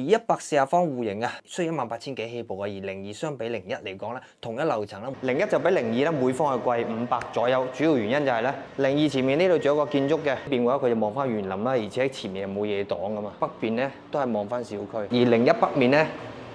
而140方戶型啊，需要18000幾起步啊，而02相比01嚟講咧，同一樓層啦，01就比02咧每方係貴500左右。主要原因就係咧，02前面呢度仲有個建築嘅，邊嘅話佢就望翻園林啦，而且前面冇嘢擋噶嘛。北邊咧都係望翻小區，而01北面咧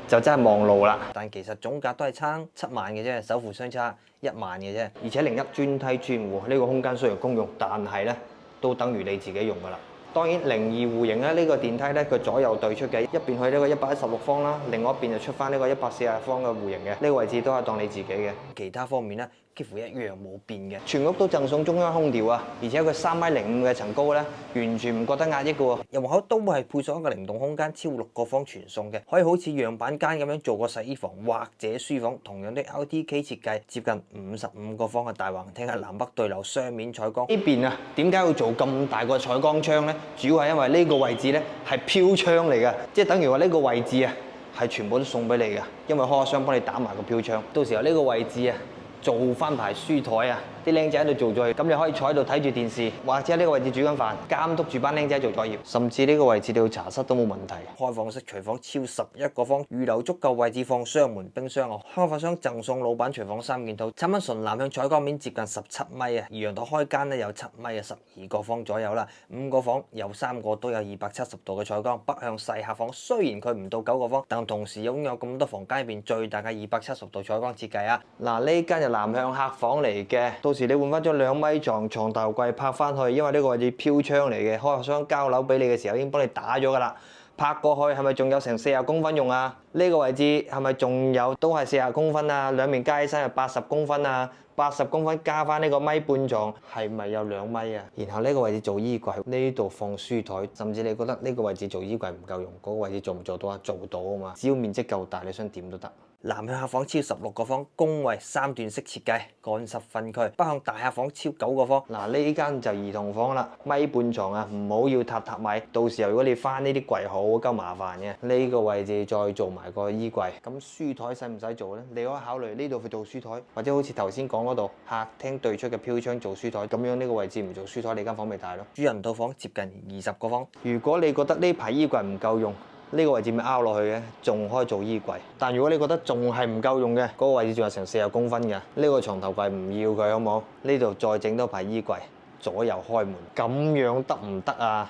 就真係望路啦。但其實總價都係差7萬嘅啫，首付相差1萬嘅啫。而且01專梯專戶，呢個空間雖然公用，但係咧都等於你自己用噶啦。當然02戶型咧，呢個電梯咧佢左右對出嘅，一邊去呢個116方啦，另外一邊就出翻呢個140方嘅戶型嘅，呢個位置都係當你自己嘅。其他方面咧，幾乎一樣冇變嘅。全屋都贈送中央空調啊，而且佢3.05米嘅層高咧，完全唔覺得壓抑嘅喎。入門口都會係配上一個靈動空間，超6個方全送嘅，可以好似樣板間咁樣做個洗衣房或者書房，同樣的 LTK 設計，接近55個方嘅大橫廳係南北對流雙面採光。呢邊啊，點解要做咁大個採光窗咧？主要係因為呢個位置咧係飄窗嚟嘅，即係等於話呢個位置啊係全部都送俾你嘅，因為開發商幫你打埋個飄窗，到時候呢個位置啊做翻排書台啊，啲僆仔喺度做作業，咁你可以坐喺度睇住電視，或者喺呢個位置煮緊飯，監督住班僆仔做作業，甚至呢個位置你要茶室都冇問題。開放式廚房超11個方，預留足夠位置放雙門冰箱哦。開發商贈送老闆廚房3件套，產品純南向採光面接近17米啊，而陽台開間咧有7米啊，12個方左右啦，5個房有3個都有270度嘅採光。北向細客房雖然佢唔到9個方，但同時擁有咁多房間入邊最大嘅270度採光設計啊。嗱，呢間就南向客房嚟嘅，到時你換翻張2米床頭櫃拍翻去，因為呢個位置飄窗嚟嘅，開發商交樓俾你嘅時候已經幫你打咗噶啦。拍過去係咪仲有成40公分用啊？呢個位置係咪仲有都係40公分啊？兩面加起身係80公分啊？80公分加翻呢個米半床係咪有2米啊？然後呢個位置做衣櫃，呢度放書台，甚至你覺得呢個位置做衣櫃唔夠用，嗰個位置做唔做到啊？做到啊嘛，只要面積夠大，你想點都得。南向客房超16個方，公衛3段式設計，乾濕分區。北向大客房超9個方。嗱，呢間就兒童房啦，米半床啊，唔好要榻米，到時候如果你翻呢啲櫃好鳩麻煩嘅。呢個位置再做埋個衣櫃，咁書台使唔使做呢？你可以考慮呢度去做書台，或者好似頭先講嗰度客廳對出嘅飄窗做書台，咁樣呢個位置唔做書台，你間房咪大咯。主人套房接近20個方。如果你覺得呢排衣櫃唔夠用，呢個位置咪凹落去嘅，仲可以做衣櫃。但如果你覺得仲係唔夠用嘅，嗰個位置仲有成40公分嘅，呢個床頭櫃唔要佢好冇？呢度再整多排衣櫃，左右開門，咁樣得唔得啊？